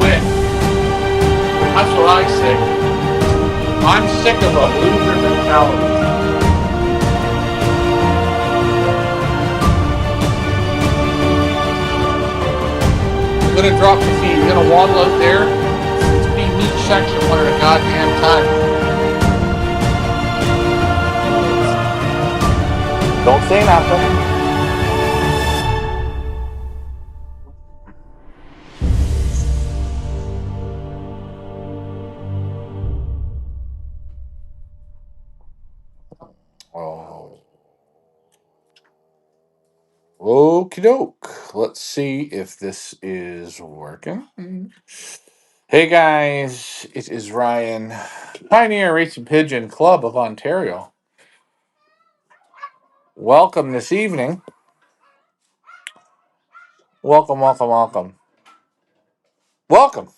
win. That's what I say. I'm sick of a loser mentality. I'm gonna drop the feed. I'm gonna waddle out there. It's be meat section one at a goddamn time. Don't say nothing. Oh. Okie doke. Let's see if this is working. Hey guys, it is Ryan, Pioneer Racing Pigeon Club of Ontario. Welcome this evening. Welcome, welcome, welcome. Welcome.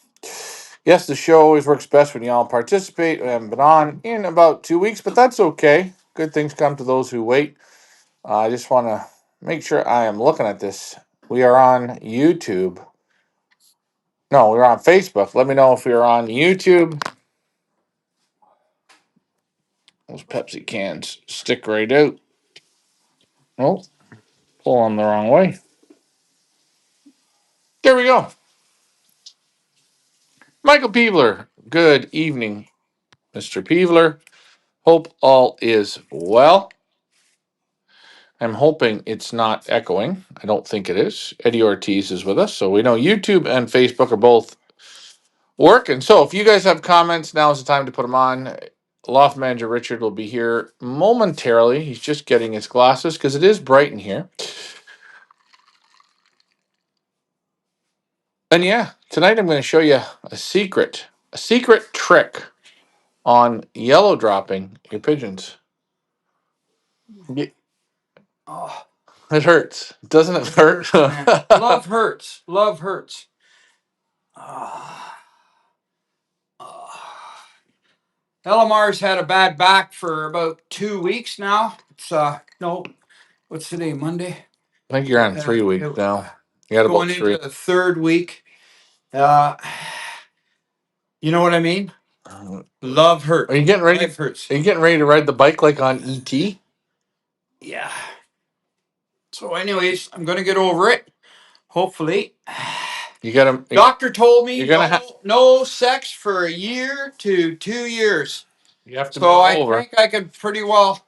Yes, the show always works best when you all participate. We haven't been on in about 2 weeks, but that's okay. Good things come to those who wait. I just want to make sure I am looking at this. We are on YouTube. No, we're on Facebook. Let me know if you're on YouTube. Those Pepsi cans stick right out. Oh, pull them the wrong way. There we go. Michael Peevler. Good evening, Mr. Peevler. Hope all is well. I'm hoping it's not echoing. I don't think it is. Eddie Ortiz is with us, so we know YouTube and Facebook are both working. So if you guys have comments, now is the time to put them on. Loft Manager Richard will be here momentarily. He's just getting his glasses because it is bright in here. And yeah, tonight I'm going to show you a secret trick on yellow dropping your pigeons. Oh, It hurts, doesn't it hurt? love hurts. Love hurts. Elamar's had a bad back for about 2 weeks now. It's no, what's today? Monday. I think you're on 3 weeks now. You got about Going 3. into the third week. You know what I mean? Love hurts. Are you getting ready? Life hurts. Are you getting ready to ride the bike like on ET? Yeah. So, anyways, I'm gonna get over it. Hopefully. You got to. Doctor told me You're gonna no sex for a year to 2 years. You have to. So I over. think I could pretty well.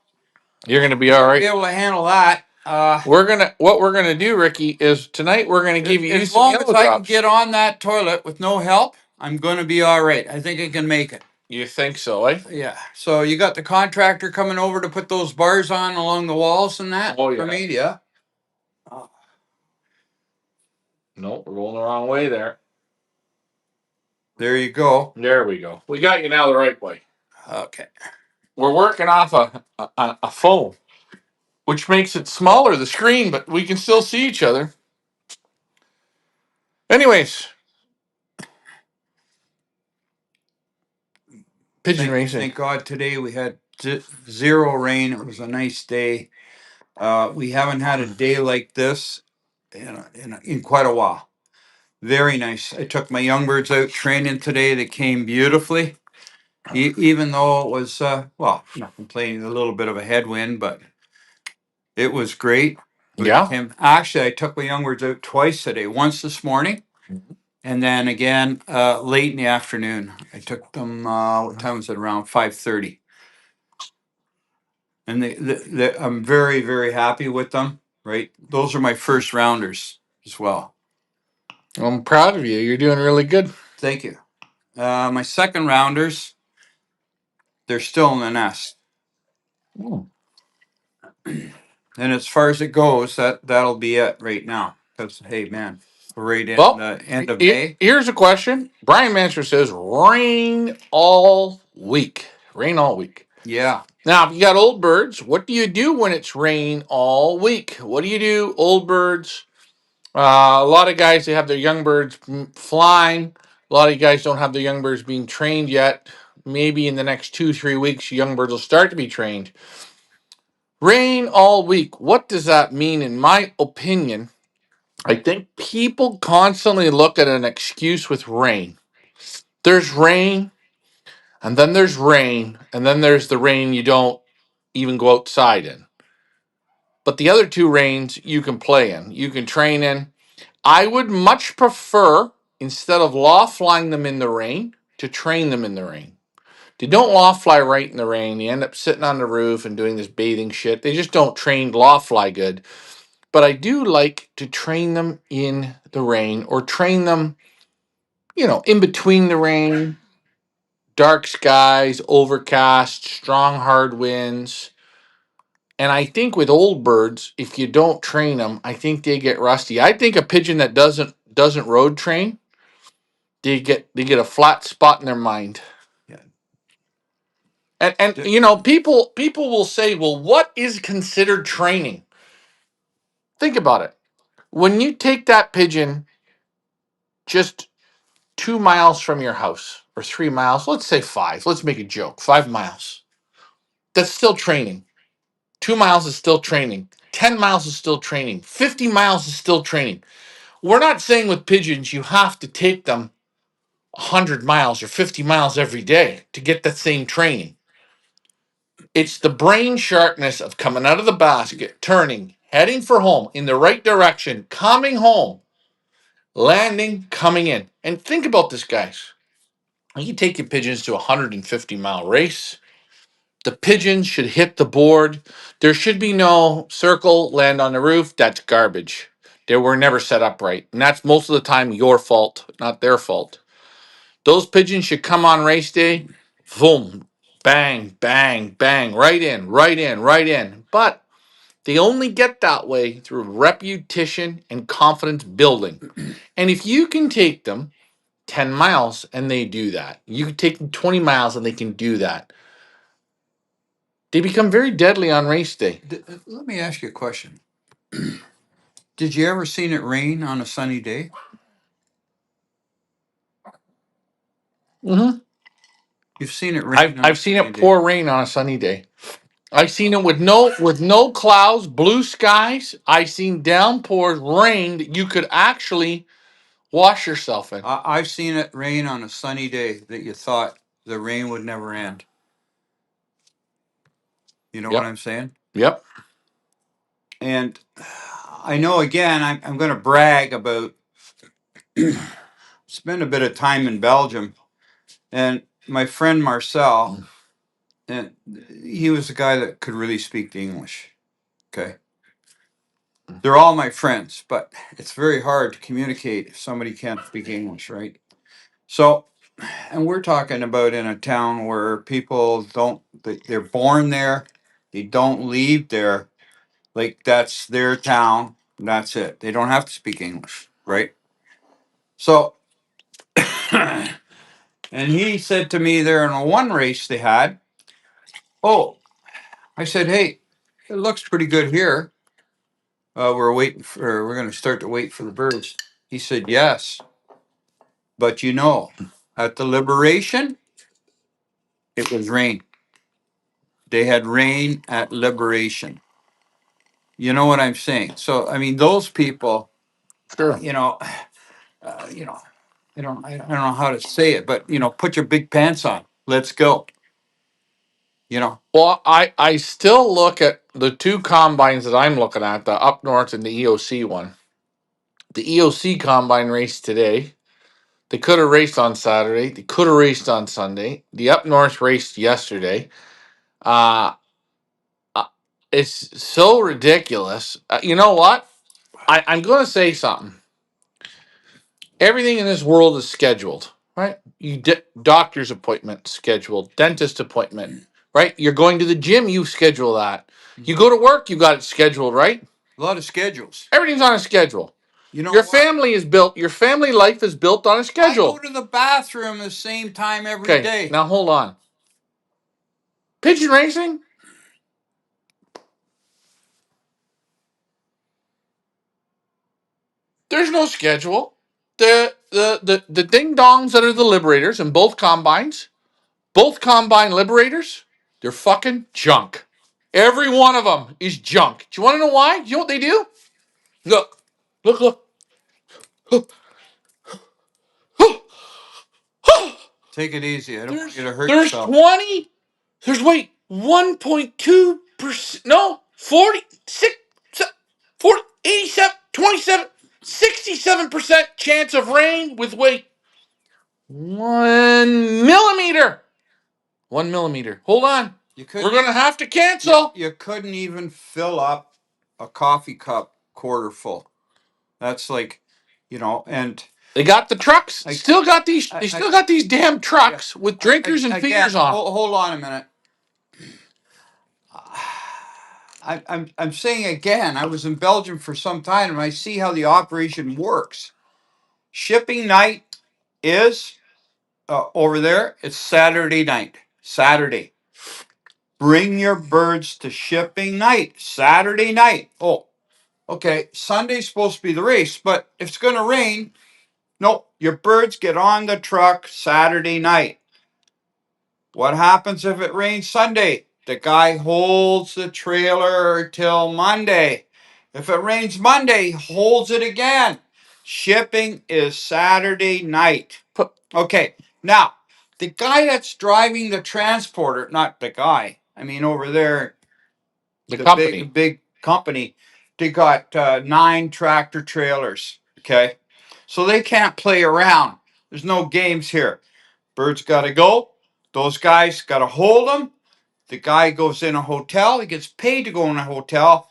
You're gonna be all right. Be able to handle that. What we're gonna do, Ricky, is tonight we're gonna give you as some long yellow as I can drops. get on that toilet with no help, I'm going to be all right. I think I can make it. You think so, eh? Yeah. So you got the contractor coming over to put those bars on along the walls and that Oh, for yeah. me, yeah. Nope, we're going the wrong way there. There you go. There we go. We got you now the right way. Okay. We're working off a phone, which makes it smaller, the screen, but we can still see each other. Anyways, pigeon racing. Thank God today we had zero rain. It was a nice day. We haven't had a day like this in quite a while. Very nice. I took my young birds out training today. They came beautifully. Even though it was, not complaining, a little bit of a headwind, but it was great. Yeah. Actually, I took my young birds out twice today. Once this morning, and then again late in the afternoon. I took them. What time was it? Around 5:30. And I'm very, very happy with them. Right, those are my first rounders as well. I'm proud of you. You're doing really good. Thank you. My second rounders, they're still in the nest. And as far as it goes, that'll be it right now. Because hey, man, we're right in the end of May. Here's a question. Brian Mancher says rain all week. Rain all week. Yeah. Now, if you got old birds, what do you do when it's rain all week? What do you do, old birds? A lot of guys, they have their young birds flying. A lot of you guys don't have their young birds being trained yet. Maybe in the next 2-3 weeks, young birds will start to be trained. Rain all week. What does that mean? In my opinion, I think people constantly look at an excuse with rain. There's rain, and then there's rain, and then there's the rain you don't even go outside in. But the other two rains you can play in, you can train in. I would much prefer, instead of law flying them in the rain, to train them in the rain. They don't law fly right in the rain. They end up sitting on the roof and doing this bathing shit. They just don't train law fly good. But I do like to train them in the rain, or train them, in between the rain, dark skies, overcast, strong, hard winds. And I think with old birds, if you don't train them, I think they get rusty. I think a pigeon that doesn't road train, they get a flat spot in their mind. Yeah. And D- people will say, "Well, what is considered training?" Think about it. When you take that pigeon just 2 miles from your house, or 3 miles, let's say five. Let's make a joke. 5 miles. That's still training. 2 miles is still training. 10 miles is still training. 50 miles is still training. We're not saying with pigeons you have to take them 100 miles or 50 miles every day to get that same training. It's the brain sharpness of coming out of the basket, turning, heading for home in the right direction, coming home, landing, coming in. And think about this, guys. You take your pigeons to a 150-mile race. The pigeons should hit the board. There should be no circle, land on the roof. That's garbage. They were never set up right. And that's most of the time your fault, not their fault. Those pigeons should come on race day. Boom, bang, bang, bang, right in, right in, right in. But they only get that way through repetition and confidence building. And if you can take them 10 miles and they do that, you can take them 20 miles and they can do that, they become very deadly on race day. Let me ask you a question. Did you ever seen it rain on a sunny day? Mm-hmm. You've seen it I've, rain on a I've seen sunny it day. pour rain on a sunny day. I've seen it with no clouds, blue skies. I've seen downpours, rain that you could actually wash yourself in. I've seen it rain on a sunny day that you thought the rain would never end. You know what Yep. I'm saying? Yep. And I know, again, I'm going to brag about spend a bit of time in Belgium, and my friend Marcel, and he was the guy that could really speak the English. Okay, they're all my friends, but it's very hard to communicate if somebody can't speak English, right? So, and we're talking about in a town where people they're born there, they don't leave there, like that's their town, and that's it. They don't have to speak English, right? So, and he said to me there in a one race they had, oh, I said, hey, it looks pretty good here. We're going to start to wait for the birds. He said, yes, but at the Liberation, it was rain. They had rain at Liberation. You know what I'm saying? So, I mean, those people, Sure. uh, you know, I don't know how to say it, but put your big pants on. Let's go. You know, Well, I still look at the two combines that I'm looking at, the up north and the EOC one. The EOC combine race today. They could have raced on Saturday. They could have raced on Sunday. The up north raced yesterday. Uh, uh it's so ridiculous. You know what? I'm going to say something. Everything in this world is scheduled, right? Doctor's appointment scheduled, dentist appointment, right? You're going to the gym, you schedule that. You go to work, you got it scheduled, right? a lot of schedules. Everything's on a schedule. You know Your what? family is built. Your family life is built on a I go schedule. to the bathroom the same time every Okay, day. now hold on. Pigeon racing. There's no schedule. The ding dongs that are the liberators in both combine liberators, they're fucking junk. Every one of them is junk. Do you want to know why? Do you know what they do? Look, look, look. Take it easy. I don't want you to hurt There's yourself. 20. There's 1.2%. No, 46, 40, 87, 27, 67% chance of rain with 1 millimeter. 1 millimeter. Hold on. We're going to have to cancel. You couldn't even fill up a coffee cup quarter full. That's like, and They got the trucks. I- Still got these. I- They still got these damn trucks with drinkers and again, fingers on. hold on a minute. I'm saying again, I was in Belgium for some time and I see how the operation works. Shipping night is over there. It's Saturday night. Saturday. Bring your birds to shipping night. Saturday night. Oh, okay. Sunday's supposed to be the race, but if it's going to rain, no, your birds get on the truck Saturday night. What happens if it rains Sunday? The guy holds the trailer till Monday. If it rains Monday, he holds it again. Shipping is Saturday night. Okay, now, the guy that's driving the transporter, not the guy, I mean over there, The company. big company, they got 9 tractor trailers, okay? So they can't play around. There's no games here. Birds got to go. Those guys got to hold them. The guy goes in a hotel. He gets paid to go in a hotel.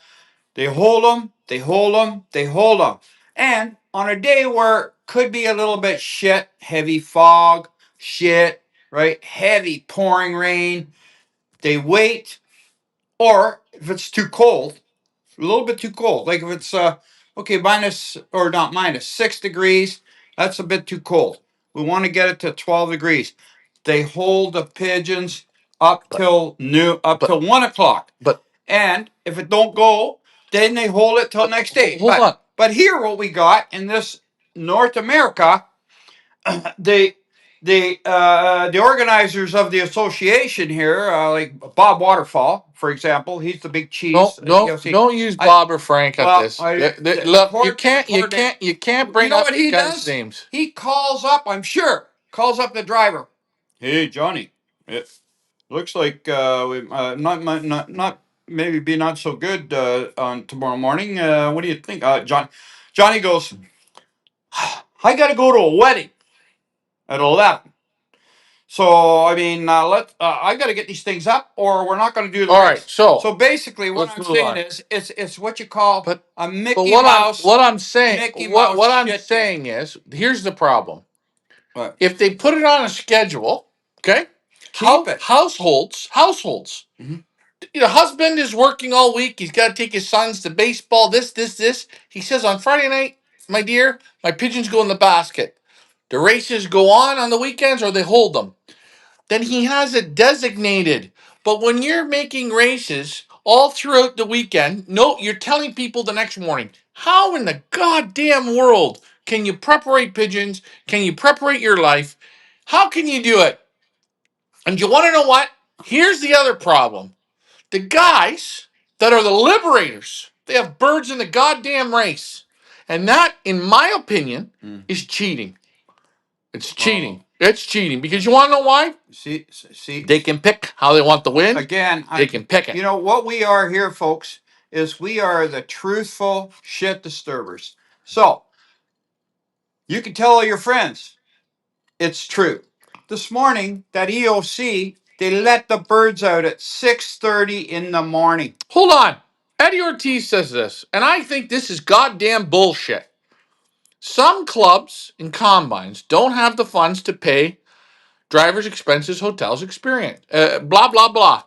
They hold them. They hold them. They hold them. And on a day where it could be a little bit shit, heavy fog, shit, right? Heavy pouring rain. They wait. Or if it's too cold, a little bit too cold. Like if it's okay, minus or not minus 6 degrees, that's a bit too cold. We want to get it to 12 degrees. They hold the pigeons up till noon, till 1 o'clock. But And if it don't go, then they hold it till next day. hold on. But here, what we got in this North America, the organizers of the association here, like Bob Waterfall, for example, he's the big chief. Don't use Bob or Frank at this. Look, you can't bring You know up what he guys' does? names. He calls up, I'm sure, calls up the driver. Hey, Johnny, it looks like we not maybe be not so good on tomorrow morning. What do you think, Johnny goes, I got to go to a wedding at 11. So I mean, I got to get these things up, or we're not going to do the All race. right, so So basically, what let's I'm move saying on. is, it's what you call But a but Mickey what Mouse. I'm saying Mickey what Mouse I'm shit saying is here's the problem. What? If they put it on a schedule, okay? Keep it. Households. Mhm. Husband is working all week. He's got to take his sons to baseball. This. He says on Friday night, my dear, my pigeons go in the basket. The races go on the weekends, or they hold them. Then he has it designated. But when you're making races all throughout the weekend, no, you're telling people the next morning. How in the goddamn world can you preparate pigeons? Can you preparate your life? How can you do it? And you want to know what? Here's the other problem. The guys that are the liberators, they have birds in the goddamn race. And that, in my opinion, is cheating. It's cheating. It's cheating because you want to know why? See. They can pick how they want the win. Again, They can pick it. You know what we are here, folks, is we are the truthful shit disturbers. So you can tell all your friends it's true. This morning, that EOC, they let the birds out at 6:30 in the morning. Hold on. Eddie Ortiz says this, and I think this is goddamn bullshit. Some clubs and combines don't have the funds to pay drivers' expenses, hotels, experience. Blah, blah, blah.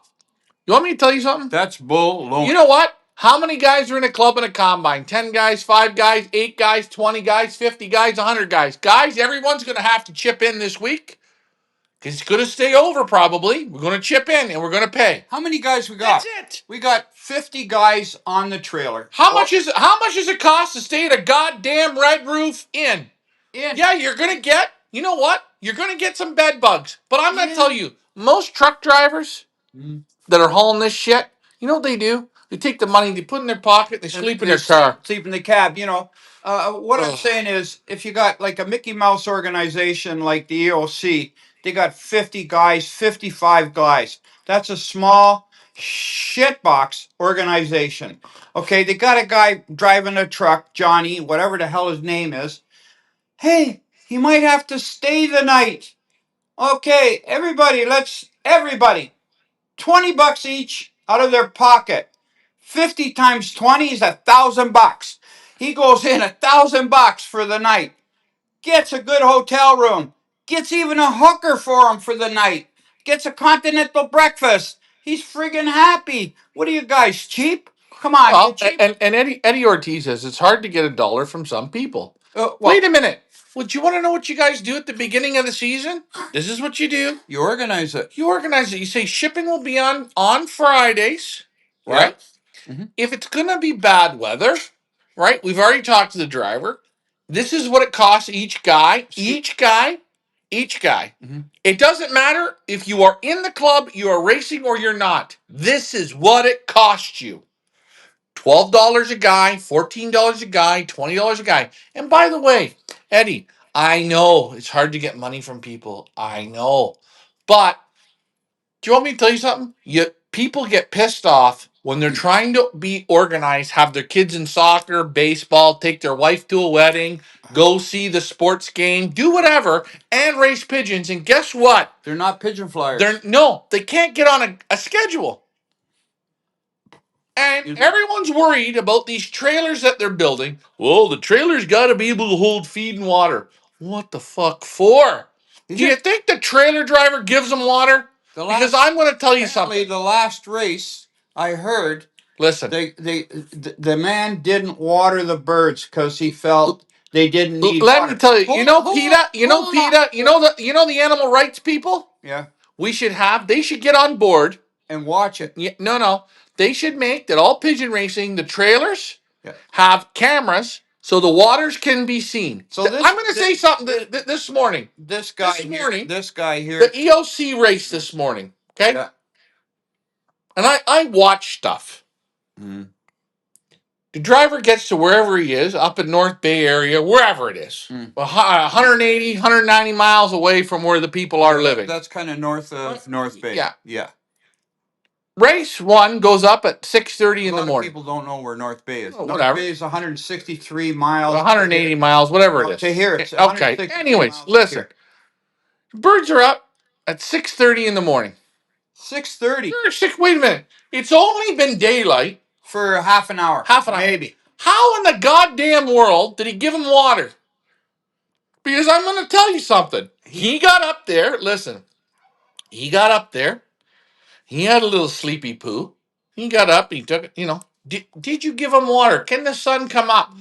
You want me to tell you something? That's bull. You know what? How many guys are in a club and a combine? 10 guys, 5 guys, 8 guys, 20 guys, 50 guys, 100 guys. Guys, everyone's going to have to chip in this week. Because it's going to stay over probably. We're going to chip in and we're going to pay. How many guys we got? That's it. We got 50 guys on the trailer. How much does it cost to stay at a goddamn Red Roof Inn? Yeah, you're going to get, you know what? You're going to get some bed bugs. But I'm going to tell you, most truck drivers that are hauling this shit, you know what they do? They take the money, they put it in their pocket, they sleep in their car. Sleep in the cab. What I'm Ugh. saying is, if you got like a Mickey Mouse organization like the EOC, they got 50 guys, 55 guys. That's a small shitbox organization. Okay, they got a guy driving a truck, Johnny, whatever the hell his name is. Hey, he might have to stay the night. Okay, everybody, $20 each out of their pocket. 50 times 20 is $1,000. He goes in $1,000 for the night, gets a good hotel room, gets even a hooker for him for the night, gets a continental breakfast. He's friggin' happy. What are you guys, cheap? Come on, you Well, cheap. and Eddie Ortiz says it's hard to get $1 from some people. Well, Wait a minute. Would you want to know what you guys do at the beginning of the season? This is what you do. you organize it. You organize it. You say shipping will be on Fridays, right? Mhm. If it's gonna be bad weather, right? We've already talked to the driver. This is what it costs each guy. Each guy. Mhm. It doesn't matter if you are in the club, you are racing, or you're not. This is what it costs you. $12 a guy, $14 a guy, $20 a guy. And by the way, Eddie, I know it's hard to get money from people. I know. But do you want me to tell you something? People get pissed off when they're trying to be organized, have their kids in soccer, baseball, take their wife to a wedding, go see the sports game, do whatever, and race pigeons. And guess what? They're not pigeon flyers. They can't get on a schedule. And everyone's worried about these trailers that they're building. Well, the trailer's got to be able to hold feed and water. What the fuck for? Do you think the trailer driver gives them water? Because I'm going to tell you something. The last race I heard, Listen, the man didn't water the birds because he felt they didn't need let water. me tell you. Hold on, PETA. hold on. You know the animal rights people. Yeah, They should get on board. and watch it. Yeah, no. They should make that all pigeon racing, the trailers Yeah. have cameras so the waters can be seen. So this- I'm going to this- say something this morning. This guy here. The EOC race this morning, okay? Yeah. And I watch stuff. Mhm. The driver gets to wherever he is, up in North Bay area, wherever it is, 180, 190 miles away from where the people are living. That's kind of north of North Bay. Yeah. Race 1 goes up at 6:30 in the morning. People don't know where North Bay is. Oh, North whatever. Bay is 163 miles. 180 miles, whatever it is. To here, it's Okay. 163 Anyways, miles to listen. here. Birds are up at 6:30 in the morning. 6:30 Wait a minute. It's only been daylight for half an hour. Maybe. How in the goddamn world did he give him water? Because I'm going to tell you something. He got up there. Listen. He got up there. He had a little sleepy poo. He got up. He took it. Did you give him water? Can the sun come up?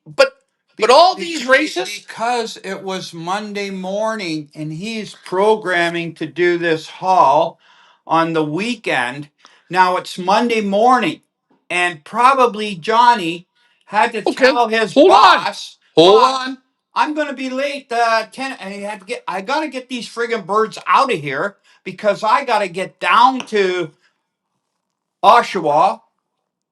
But all these races. Because it was Monday morning and he's programming to do this haul on the weekend. Now it's Monday morning and probably Johnny had to tell his boss. Hold on. I'm going to be late 10 and I got to get these friggin' birds out of here because I got to get down to Oshawa,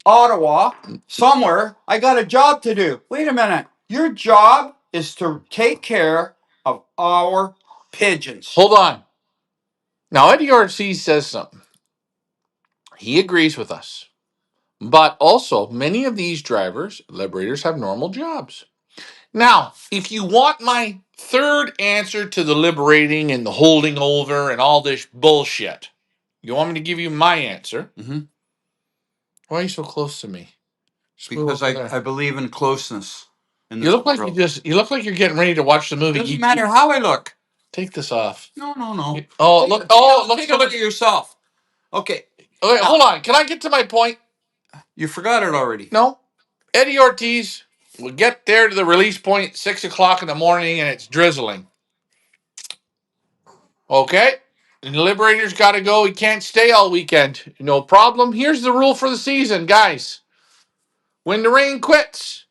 Ottawa, somewhere. I got a job to do. Wait a minute. Your job is to take care of our pigeons. Hold on. Now, Eddie Ortiz says something. He agrees with us. But also, many of these drivers, liberators, have normal jobs. Now, if you want my third answer to the liberating and the holding over and all this bullshit, you want me to give you my answer? Mhm. Why are you so close to me? Because I believe in closeness. You look like you look like you're getting ready to watch the movie. Doesn't matter how I look. Take this off. No. Look Take a look at yourself. Okay. Okay, hold on. Can I get to my point? You forgot it already. No. Eddie Ortiz will get there to the release point at 6 o'clock in the morning and it's drizzling. Okay? And the Liberator's got to go. He can't stay all weekend. No problem. Here's the rule for the season, guys. When the rain quits,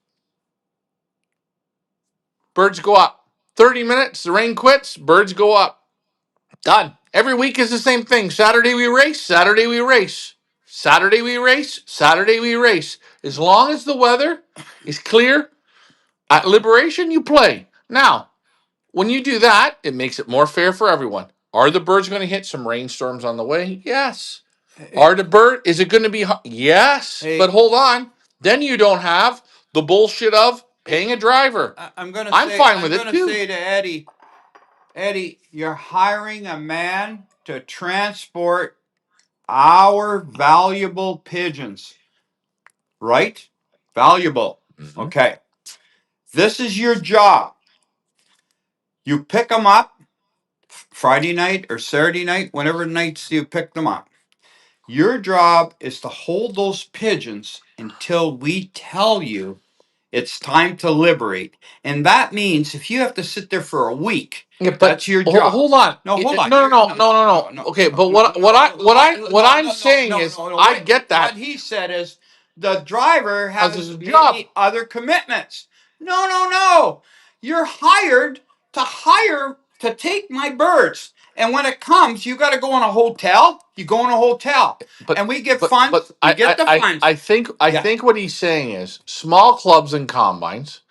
birds go up. 30 minutes, the rain quits, birds go up. Done. Every week is the same thing. Saturday we race, Saturday we race. Saturday we race. Saturday we race. As long as the weather is clear at Liberation, you play. Now, when you do that, it makes it more fair for everyone. Are the birds going to hit some rainstorms on the way? Yes. Hey, Are the bird? Is it going to be? Yes. But hey, hold on. Then you don't have the bullshit of paying a driver. I'm fine with I'm it gonna too. say to Eddie, you're hiring a man to transport our valuable pigeons, right? Valuable. Mhm. Okay. This is your job. You pick them up Friday night or Saturday night, whenever nights you pick them up. Your job is to hold those pigeons until we tell you it's time to liberate. And that means if you have to sit there for a week, Yeah, but that's your job. hold on. No, hold on. No, no, no, no, no, no. Okay, but what I'm saying is, I get What that he said is the driver because it's has a job. maybe other commitments. No. You're hired to take my birds. And when it comes, you got to go in a hotel. You go in a hotel, But and we get funds. We get the funds. I Yeah. think what he's saying is small clubs and combines.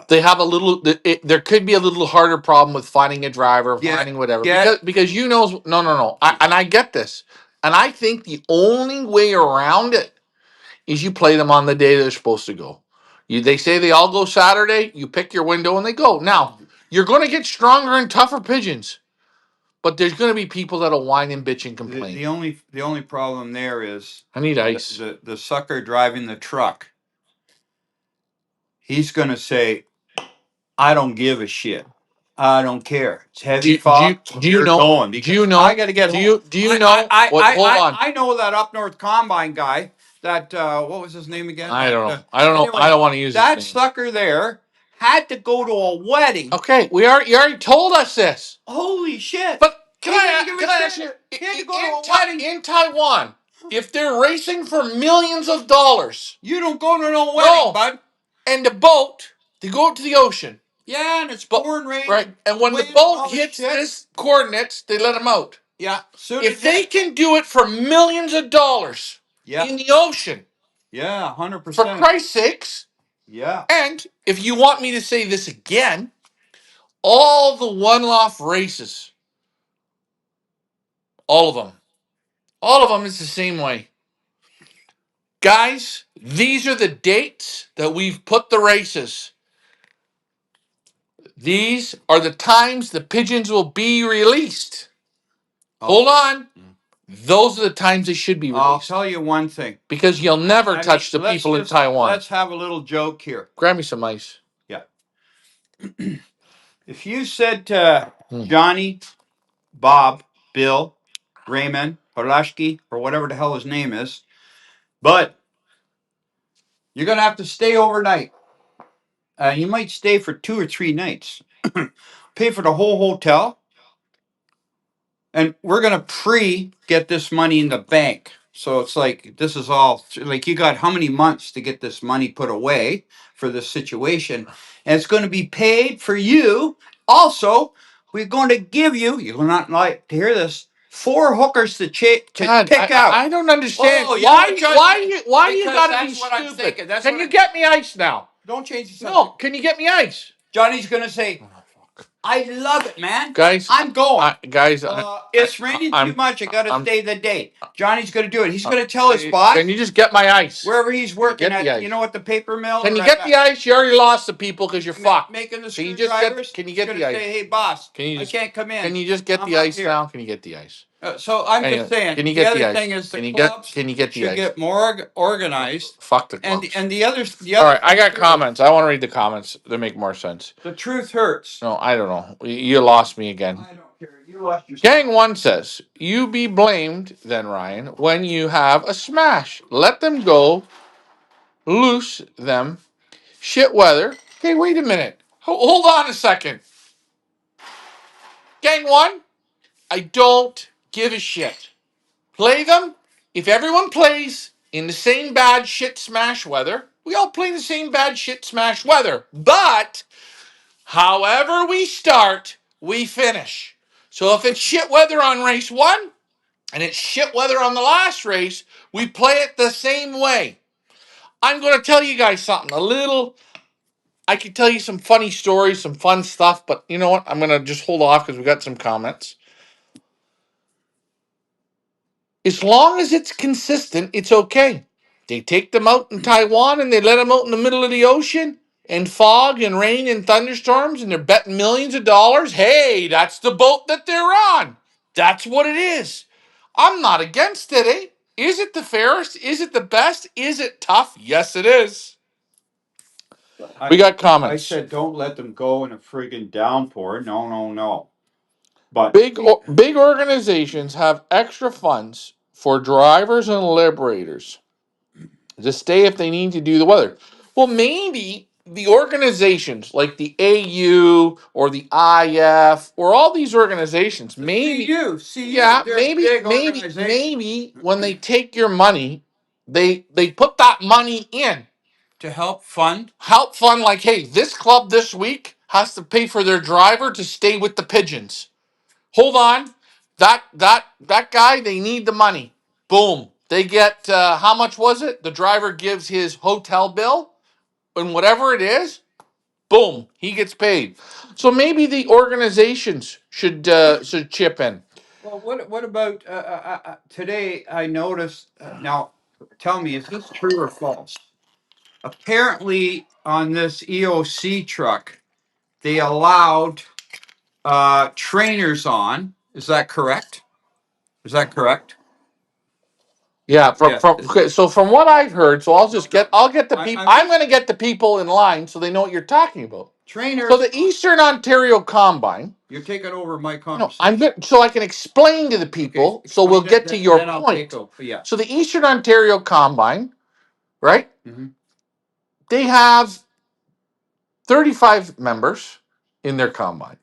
They have a little. There could be a little harder problem with finding a driver, Get finding whatever, get because you know. No. And I get this, and I think the only way around it is you play them on the day they're supposed to go. They say they all go Saturday. You pick your window and they go. Now you're going to get stronger and tougher pigeons, but there's going to be people that'll whine and bitch and complain. the only problem there is I need ice. the sucker driving the truck. He's gonna say, "I don't give a shit. I don't care. It's heavy fog. Do you You're know? going Do you because I know? got to get home." Do you know what? Hold on. I know that up north combine guy. That what was his name again? I That don't know. I don't know. I anyway, don't want to use his that name. sucker there had to go to a wedding. Okay, you already told us this. Holy shit! But He didn't give a can I shit. ask you He had to go to a wedding. In Taiwan, if they're racing for millions of dollars, You don't go to no wedding, no, bud. and the boat they go to the ocean, Yeah, and it's but pouring rain. right, and when the wind and boat all this hits shit. this coordinates, they let them out. Yeah, soon If they can do it for millions of dollars yeah, in the ocean, yeah, for 100%. Christ's sakes, Yeah. and if you want me to say this again, all the one-off races, all of them is the same way. Guys, these are the dates that we've put the races. These are the times the pigeons will be released. Hold on. Those are the times they should be I'll released. tell you one thing. Because you'll never touch the people in Taiwan. Let's have a little joke here. Grab me some ice. Yeah. If you said to Hmm. Johnny, Bob, Bill, Raymond, Horlashki, or whatever the hell his name is, but you're going to have to stay overnight. You might stay for 2 or 3 nights. Pay for the whole hotel. And we're going to get this money in the bank. So it's like, this is all, like, you got how many months to get this money put away for this situation? And it's going to be paid for you. Also, we're going to give you, you'll not like to hear this, 4 hookers to God, pick out. I don't understand. Oh, you know, Judge, Why you because gotta be that's what I'm stupid? thinking. That's Can what you I- get me ice now? Don't change the subject. No, can you get me ice? Johnny's going to say, I love it, man. Guys, I'm going. It's raining I'm- too much. I got to I'm- stay the day. Johnny's going to do it. He's going to tell his boss Can you just get my ice? wherever he's working get the at. ice? You know what, the paper mill? Can you or get at the ice? You already lost the people because you're fucked. Making the Can you just get? screwdrivers. Can you He's get gonna the ice? say, hey, boss, Can you just? I can't come in. Can you just get I'm the up ice here. now? Can you get the ice? So I'm Anyway, just saying. can you The get the other ice? thing is Can the you get? clubs Can you get the should ice? get more organized. Fuck the clubs. And the other. All right, I got comments. I want to read the comments. They make more sense. The truth hurts. No, I don't know. You lost me again. I don't care. You lost your. Gang one says, you be blamed then, Ryan, when you have a smash. Let them go. Loose them. Shit weather. Okay, wait a minute. Hold on a second. Gang one, I don't give a shit. Play them. If everyone plays in the same bad shit smash weather, we all play the same bad shit smash weather. But however we start, we finish. So if it's shit weather on race 1, and it's shit weather on the last race, we play it the same way. I'm going to tell you guys something. I could tell you some funny stories, some fun stuff, but you know what? I'm going to just hold off because we got some comments. As long as it's consistent, it's okay. They take them out in Taiwan and they let them out in the middle of the ocean in fog and rain and thunderstorms and they're betting millions of dollars. Hey, that's the boat that they're on. That's what it is. I'm not against it, eh? Is it the fairest? Is it the best? Is it tough? Yes, it is. We got comments. I said, don't let them go in a friggin' downpour. No. But Big organizations have extra funds for drivers and liberators to stay if they need to do the weather. Well, maybe the organizations like the AU or the IF or all these organizations, maybe yeah, maybe when they take your money, they put that money in to help fund. like, hey, this club this week has to pay for their driver to stay with the pigeons. Hold on, that guy, they need the money. Boom, they get how much was it? The driver gives his hotel bill and whatever it is. Boom, he gets paid. So maybe the organizations should chip in. Well, what about today? I noticed. Now, tell me, is this true or false? Apparently, on this EOC truck, they allowed trainers on. Is that correct? Yeah, Yeah. so from what I've heard, so I'll get the people. I'm going to get the people in line so they know what you're talking about. Trainers. So the Eastern Ontario Combine. You're taking over my No, conversation. I'm good, so I can explain to the people. Okay, so we'll explain get it, to your then I'll point. take over. Yeah. So the Eastern Ontario Combine, right? Mhm. They have 35 members in their combine.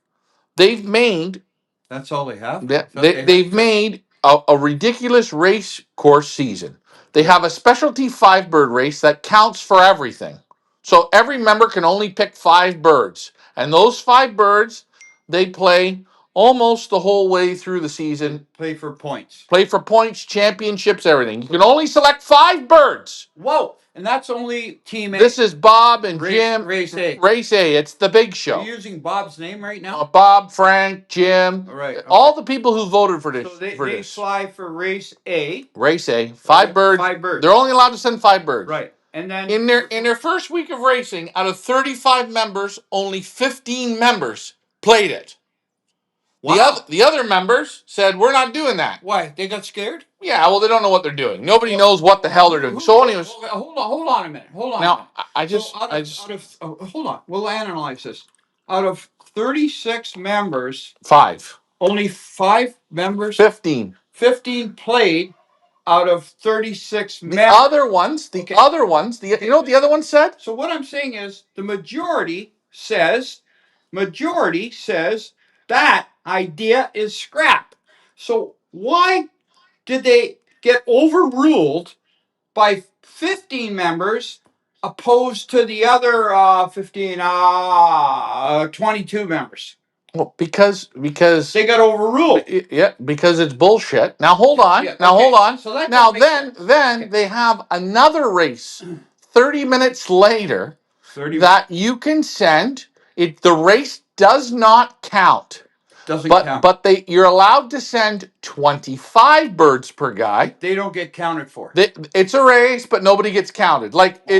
They've made That's all they have. they've made a ridiculous race course season. They have a specialty 5-bird race that counts for everything. So every member can only pick 5 birds, and those 5 birds they play almost the whole way through the season. Play for points. Play for points, championships, everything. You can only select 5 birds. Whoa! And that's only Team A. This is Bob and Jim. Race A. Race A. It's the big show. Are you using Bob's name right now? Bob, Frank, Jim. All right. Okay. All the people who voted for this. So they fly for Race A. Race A. 5 birds. 5 birds. They're only allowed to send 5 birds. Right. And then in their first week of racing, out of 35 members, only 15 members played it. Wow. The other members said, we're not doing that. Why? They got scared? Yeah, well, they don't know what they're doing. Nobody knows what the hell they're doing. So anyways. Hold on a minute. Now, hold on. We'll analyze this. Out of 36 members. 5. Only 5 members? 15. 15 played out of 36 members. The other ones, you know what the other ones said? So what I'm saying is the majority says that idea is scrap. So why did they get overruled by 15 members opposed to the other 22 members? Well, because They got overruled. yeah, because it's bullshit. Now hold on. Yeah, now okay. hold on. So that now makes then sense. then Okay. they have another race 30 minutes later 30 that you can send it. The race does not count. doesn't But count. you're allowed to send 25 birds per guy. They don't get counted for. It's a race, but nobody gets counted.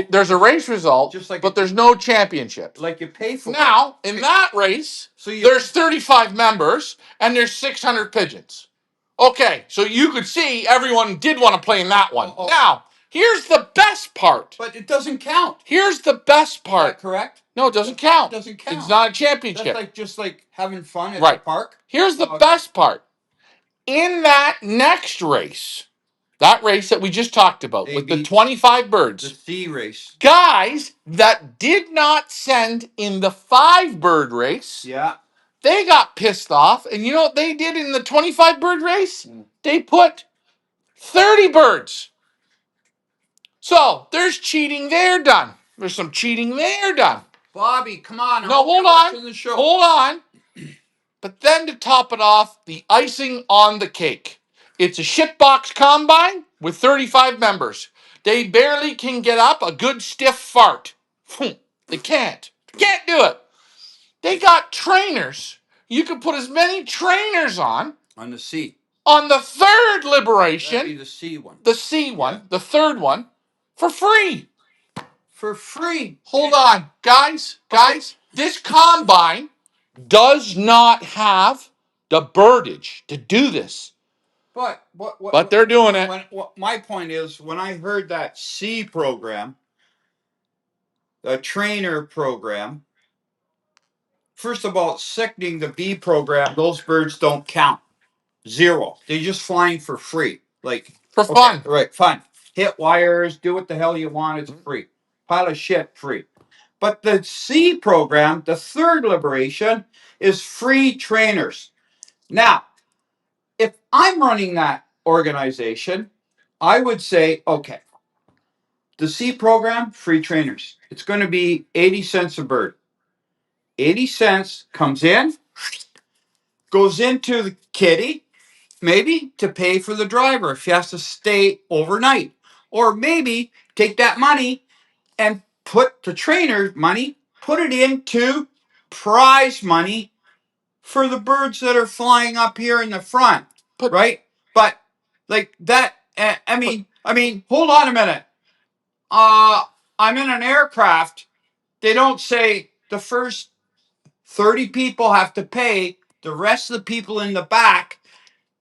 There's a race result, Just like but there's no championships. Like you pay for. Now, in that race, So there's 35 members and there's 600 pigeons. Okay, so you could see everyone did want to play in that one. Oh. Now, here's the best part. But it doesn't count. Here's the best Is part. that correct? No, it doesn't count. It doesn't count. It's not a championship. That's just like having fun at Right. the park. Here's the best part. In that next race, that race that we just talked about with the 25 birds, The C race. guys that did not send in the 5-bird race, Yeah. they got pissed off. And you know what they did in the 25-bird race? They put 30 birds. So there's cheating there done. There's some cheating there done. Bobby, come on. No, hold on. The show. Hold on. But then to top it off, the icing on the cake. It's a shitbox combine with 35 members. They barely can get up a good stiff fart. They can't. Can't do it. They got trainers. You can put as many trainers on the C. on the third That'd be liberation, the C one. the C one, Yeah. the third one, for free. For free. Hold on, guys. This combine does not have the birdage to do this, but they're doing it. My point is, when I heard that C program, the trainer program, first of all, it's sickening. The B program, those birds don't count. Zero. They're just flying for free. Like, For fun. right, fun. Hit wires, do what the hell you want, it's free. Pile of shit, free. But the C program, the third liberation, is free trainers. Now, if I'm running that organization, I would say, okay, the C program, free trainers. It's going to be 80 cents a bird. 80 cents comes in, goes into the kitty, maybe to pay for the driver if he has to stay overnight. Or maybe take that money and put the trainer money, put it into prize money for the birds that are flying up here in the front, right? But like that, I mean, hold on a minute. I'm in an aircraft. They don't say the first 30 people have to pay. The rest of the people in the back,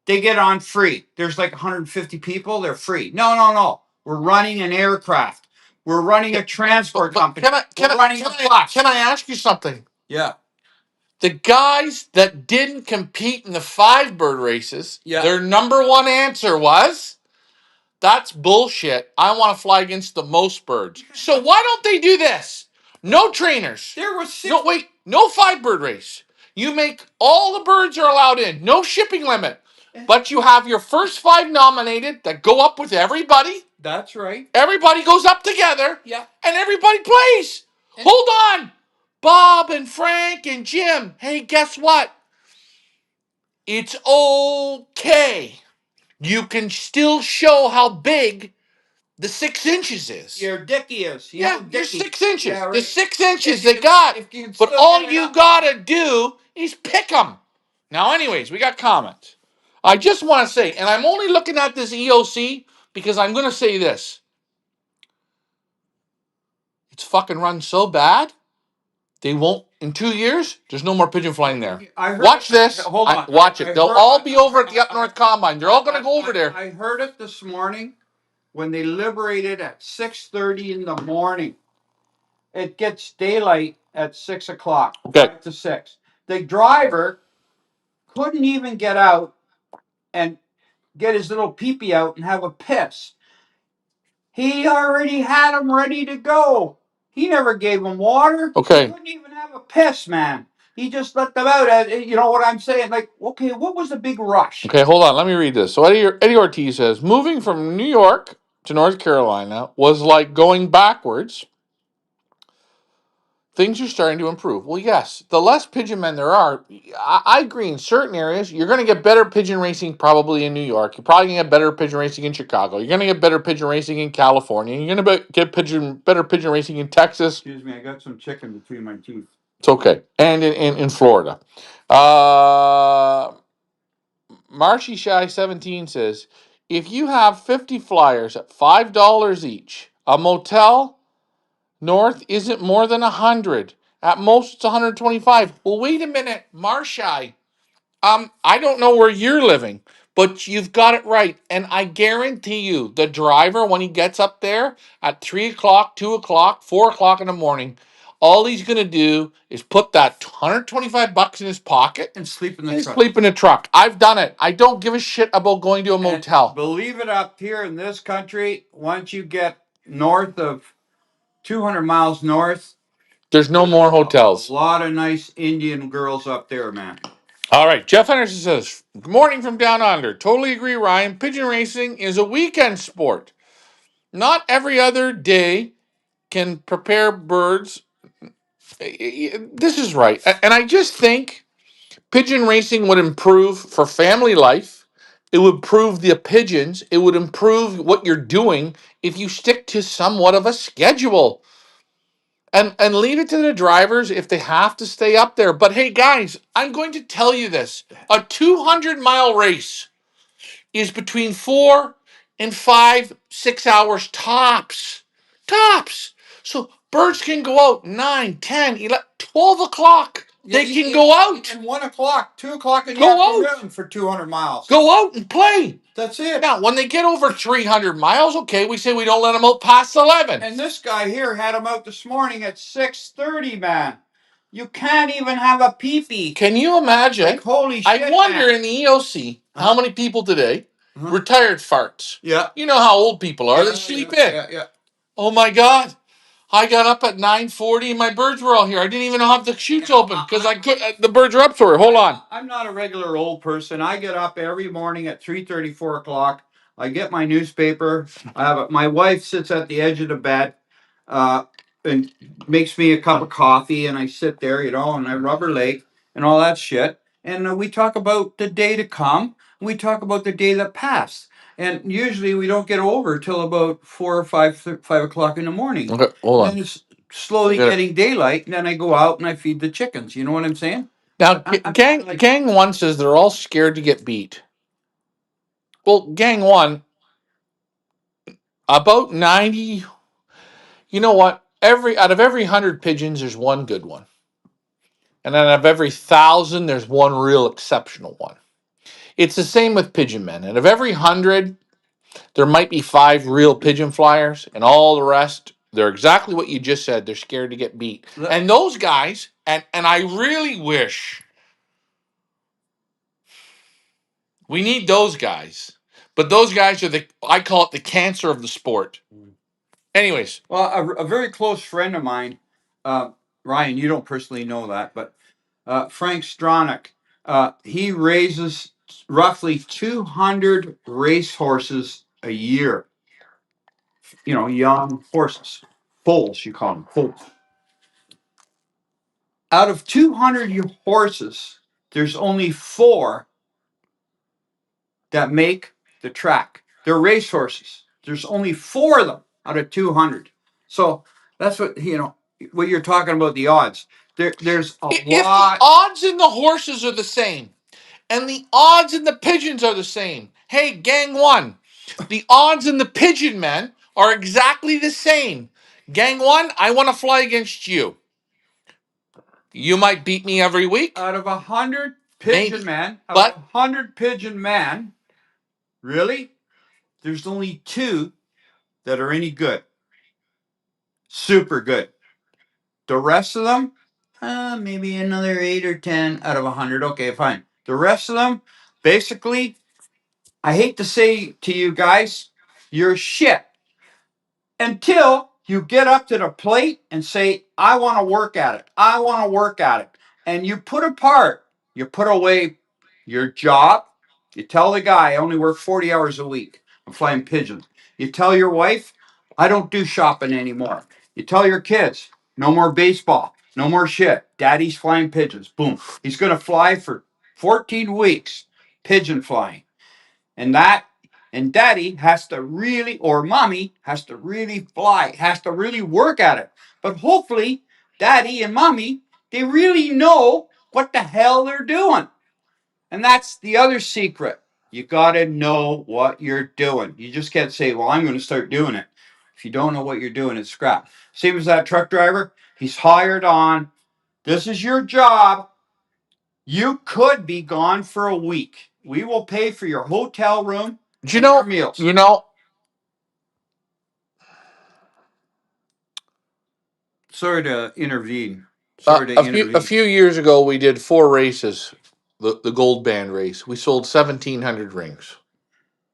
they get on free. There's like 150 people. They're free. No. We're running an aircraft. We're running a transport company. Can I ask you something? Yeah. The guys that didn't compete in the 5 bird races, their number one answer was, that's bullshit. I want to fly against the most birds. So why don't they do this? No trainers. There was no 5 bird race. You make all the birds are allowed in. No shipping limit. But you have your first 5 nominated that go up with everybody. That's right. Everybody goes up together. Yeah. And everybody plays. Hold on. Bob and Frank and Jim. Hey, guess what? It's okay. You can still show how big the 6 inches is. Your dicky is. You're 6 inches. Yeah, right. The 6 inches they got. But all you gotta do is pick them. Now, anyways, we got comments. I just want to say, and I'm only looking at this EOC because I'm going to say this. It's fucking run so bad, they won't, in 2 years, there's no more pigeon flying there. Watch this. Hold on. Watch it. They'll all be over at the Up North Combine. They're all going to go over there. I heard it this morning when they liberated at 6:30 in the morning. It gets daylight at 6 o'clock. Okay. 5 to 6. The driver couldn't even get out and get his little peepee out and have a piss. He already had them ready to go. He never gave them water. Okay. He couldn't even have a piss, man. He just let them out. You know what I'm saying? Like, okay, what was the big rush? Okay, hold on. Let me read this. So Eddie Ortiz says, moving from New York to North Carolina was like going backwards. Things are starting to improve. Well, yes, the less pigeon men there are, I agree. In certain areas, you're going to get better pigeon racing probably in New York. You're probably going to get better pigeon racing in Chicago. You're going to get better pigeon racing in California. You're going to get better pigeon racing in Texas. Excuse me, I got some chicken between my teeth. It's okay. And in Florida. Marshy Shy 17 says, if you have 50 flyers at $5 each, a motel north isn't more than 100. At most, it's 125. Well, wait a minute, Marshai. I don't know where you're living, but you've got it right. And I guarantee you, the driver, when he gets up there at 3 o'clock, 2 o'clock, 4 o'clock in the morning, all he's going to do is put that $125 in his pocket and sleep in the truck. I've done it. I don't give a shit about going to a motel. And believe it, up here in this country, once you get north of 200 miles north, there's no more hotels. A lot of nice Indian girls up there, man. All right. Jeff Henderson says, good morning from down under. Totally agree, Ryan. Pigeon racing is a weekend sport. Not every other day can prepare birds. This is right. And I just think pigeon racing would improve for family life, It would improve the pigeons. It would improve what you're doing if you stick to somewhat of a schedule. And leave it to the drivers if they have to stay up there. But hey, guys, I'm going to tell you this: a 200-mile race is between 4 and 5, 6 hours tops. Tops. So birds can go out 9, 10, 11, 12 o'clock. Yeah, They can go out. And 1 o'clock, 2 o'clock in the Go out. afternoon for 200 miles. Go out and play. That's it. Now, when they get over 300 miles, okay, we say we don't let them out past 11. And this guy here had him out this morning at 6:30, man. You can't even have a pee-pee. Can you imagine? Like, holy shit, I wonder man. in the EOC how many people today Uh-huh. retired farts. Yeah. You know how old people are; they sleep in. Yeah. Oh my God! I got up at 9:40 and my birds were all here. I didn't even have the chutes open because I could. The birds are up. Sorry, hold on. I'm not a regular old person. I get up every morning at 3:30, 4 o'clock. I get my newspaper. My wife sits at the edge of the bed, and makes me a cup of coffee, and I sit there, and I rub her leg and all that shit. And we talk about the day to come. And we talk about the day that passed. And usually we don't get over till about 4 or 5 o'clock in the morning. Okay, hold Then on. it's slowly Gotta- getting daylight, and then I go out and I feed the chickens. You know what I'm saying? Now, I'm gang like- gang one says they're all scared to get beat. Well, gang one, about 90. You know what? Out of every 100 pigeons, there's one good one, and out of every 1,000, there's one real exceptional one. It's the same with pigeon men. And of every 100, there might be 5 real pigeon flyers, and all the rest, they're exactly what you just said. They're scared to get beat. And those guys, and I really wish we need those guys, but those guys are I call it the cancer of the sport. Anyways, Well, a very close friend of mine, Ryan, you don't personally know that, but Frank Stronach, he raises roughly 200 racehorses a year. Young horses, foals, you call them foals. Out of 200 horses, there's only 4 that make the track. They're racehorses. There's only 4 of them out of 200. So that's what what you're talking about, the odds. There's a if lot. the odds in the horses are the same, and the odds in the pigeons are the same, hey, gang one, the odds in the pigeon men are exactly the same. Gang one, I want to fly against you. You might beat me every week. Out of 100 pigeon Maybe. men, But 100 pigeon men, really, there's only 2 that are any good. Super good. The rest of them, maybe another 8 or 10 out of 100. Okay, fine. The rest of them, basically, I hate to say to you guys, you're shit. Until you get up to the plate and say, I want to work at it. I want to work at it. And you put away your job. You tell the guy, I only work 40 hours a week. I'm flying pigeons. You tell your wife, I don't do shopping anymore. You tell your kids, no more baseball, no more shit. Daddy's flying pigeons. Boom. He's going to fly for 14 weeks, pigeon flying. And daddy has to really, or mommy has to really fly, has to really work at it. But hopefully, daddy and mommy, they really know what the hell they're doing. And that's the other secret. You got to know what you're doing. You just can't say, well, I'm going to start doing it. If you don't know what you're doing, it's scrap. Same as that truck driver. He's hired on. This is your job. You could be gone for a week. We will pay for your hotel room and your meals. Sorry to intervene. a few years ago, we did 4 races, the Gold Band race. We sold 1,700 rings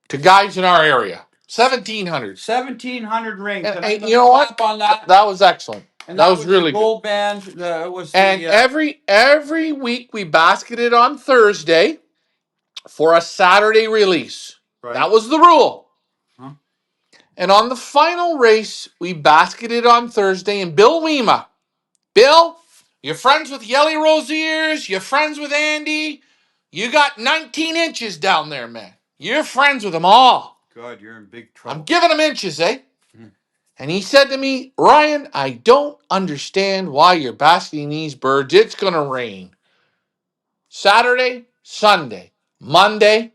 to guys in our area. 1,700. 1,700 rings. And you know what? On that. That was excellent. And that was really the Gold Band. Was and every week we basketed on Thursday for a Saturday release. Right. That was the rule. Huh? And on the final race, we basketed on Thursday. And Bill Wema, Bill, you're friends with Yelly Rose Ears. You're friends with Andy. You got 19 inches down there, man. You're friends with them all. God, you're in big I'm trouble. giving him inches, eh? Mhm. And he said to me, Ryan, I don't understand why you're basking these birds. It's going to rain. Saturday, Sunday, Monday.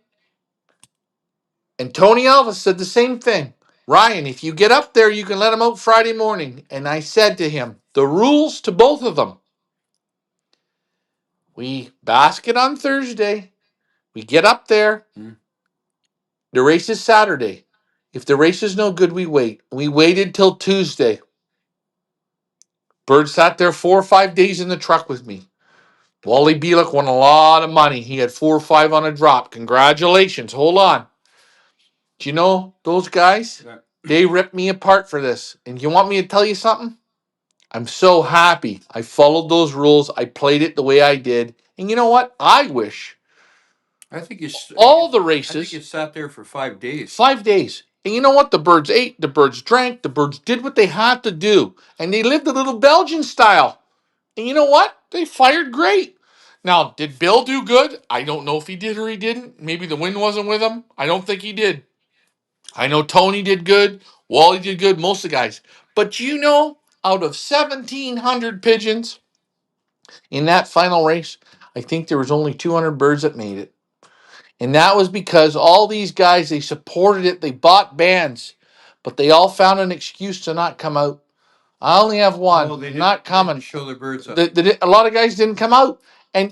And Tony Elvis said the same thing. Ryan, if you get up there, you can let them out Friday morning. And I said to him, the rules to both of them. We basket on Thursday. We get up there. The race is Saturday. If the race is no good, we wait. We waited till Tuesday. Bird sat there 4 or 5 days in the truck with me. Wally Bielek won a lot of money. He had 4 or 5 on a drop. Congratulations. Hold on. Do you know those guys? Yeah. They ripped me apart for this. And you want me to tell you something? I'm so happy. I followed those rules. I played it the way I did. And you know what? I wish I think all the I think races, you sat there for 5 days. 5 days. And you know what? The birds ate, the birds drank, the birds did what they had to do. And they lived a little Belgian style. And you know what? They fired great. Now, did Bill do good? I don't know if he did or he didn't. Maybe the wind wasn't with him. I don't think he did. I know Tony did good. Wally did good. Most of the guys. But you know, out of 1,700 pigeons in that final race, I think there was only 200 birds that made it. And that was because all these guys, they supported it. They bought bands. But they all found an excuse to not come out. I only have one. Oh, they I'm not didn't coming. show their birds up. A lot of guys didn't come out. And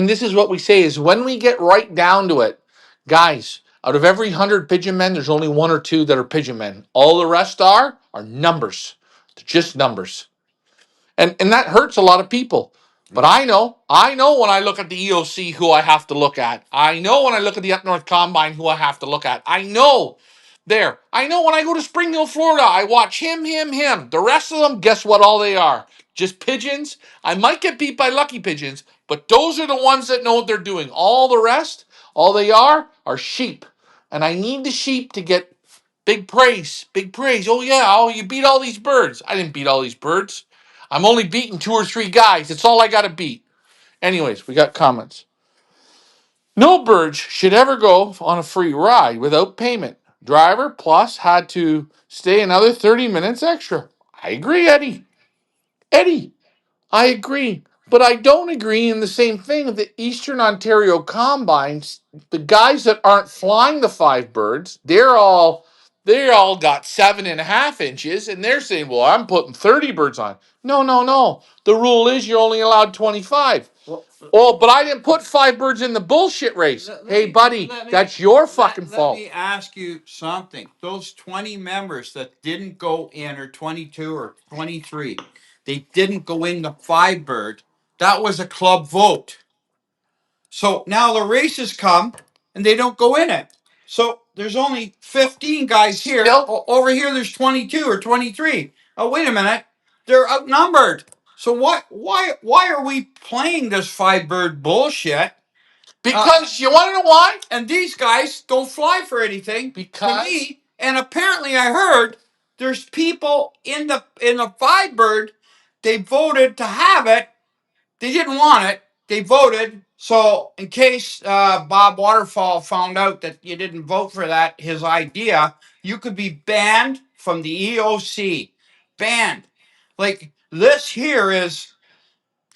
this is what we say is when we get right down to it, guys, out of every 100 pigeon men, there's only 1 or 2 that are pigeon men. All the rest are numbers. They're just numbers. And that hurts a lot of people. But I know when I look at the EOC who I have to look at. I know when I look at the Up North Combine who I have to look at. I know there. I know when I go to Spring Hill, Florida, I watch him. The rest of them, guess what all they are? Just pigeons. I might get beat by lucky pigeons, but those are the ones that know what they're doing. All the rest, all they are sheep. And I need the sheep to get big praise. Big praise. Oh yeah, oh you beat all these birds. I didn't beat all these birds. I'm only beating 2 or 3 guys. That's all I got to beat. Anyways, we got comments. No birds should ever go on a free ride without payment. Driver plus had to stay another 30 minutes extra. I agree, Eddie. Eddie, I agree. But I don't agree in the same thing that Eastern Ontario Combines, the guys that aren't flying the 5 birds, they all got 7.5 inches, and they're saying, well, I'm putting 30 birds on. No. The rule is you're only allowed 25. Oh, but I didn't put 5 birds in the bullshit race. Hey, buddy, that's your fucking fault. Let me ask you something. Those 20 members that didn't go in, or 22 or 23, they didn't go in the 5 bird. That was a club vote. So now the races come and they don't go in it. So there's only 15 guys here. Still? Over here, there's 22 or 23. Oh, wait a minute. They're outnumbered. So why are we playing this 5 bird bullshit? Because you want to know why? And these guys don't fly for anything. Because to me, and apparently I heard there's people in the 5 bird, they voted to have it. They didn't want it. They voted. So in case Bob Waterfall found out that you didn't vote for that, his idea, you could be banned from the EOC. Banned. Like this here is,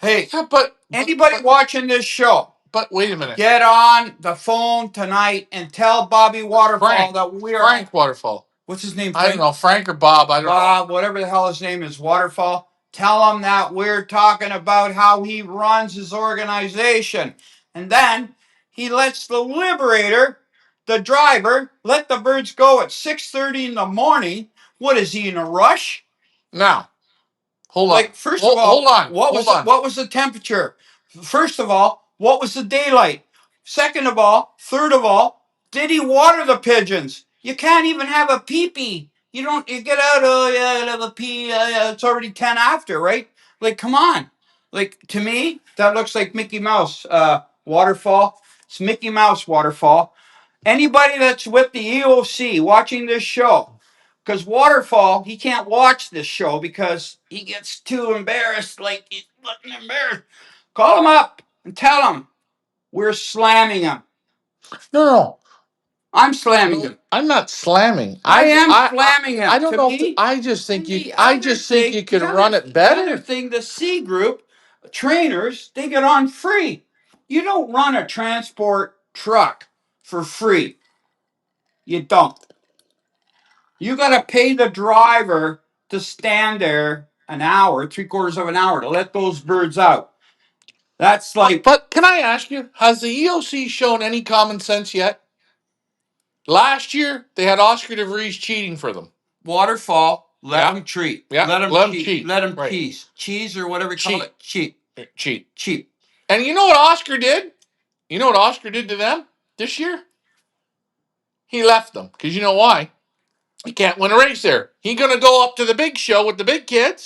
hey, yeah, but anybody watching this show, but wait a minute. get on the phone tonight and tell Bobby Waterfall Frank, that we're Frank Waterfall. What's his name? I don't know, Frank or Bob. I don't know. Bob, whatever the hell his name is, Waterfall. Tell him that we're talking about how he runs his organization. And then he lets the Liberator, the driver, let the birds go at 6:30 in the morning. What is he in a rush? Now, hold on. Like, first of all, hold on. What was the temperature? First of all, what was the daylight? Second of all, third of all, did he water the pigeons? You can't even have a pee-pee. You don't. You get out. Oh yeah, I have a pee. It's already 10 after, right? Like, come on. Like, to me, that looks like Mickey Mouse waterfall. It's Mickey Mouse waterfall. Anybody that's with the EOC watching this show, because Waterfall, he can't watch this show because he gets too embarrassed, like he's looking embarrassed. Call him up and tell him we're slamming him. No. I'm slamming No, him. I'm not slamming. I am I slamming him. I don't To know. If me, I just think and you. the I other just think thing, you could run it the other better. thing, the C group trainers, they get on free. You don't run a transport truck for free. You don't. You got to pay the driver to stand there an hour, 3/4 of an hour to let those birds out. That's like But can I ask you, has the EOC shown any common sense yet? Last year, they had Oscar DeVries cheating for them. waterfall. Let Yeah. them treat. Yeah, Let them let 'em cheat. cheat. Let them Right. cheese or whatever you call Cheat. it. Cheat. Cheat. Cheap. And you know what Oscar did? You know what Oscar did to them this year? He left them. Because you know why? He can't win a race there. He's going to go up to the big show with the big kids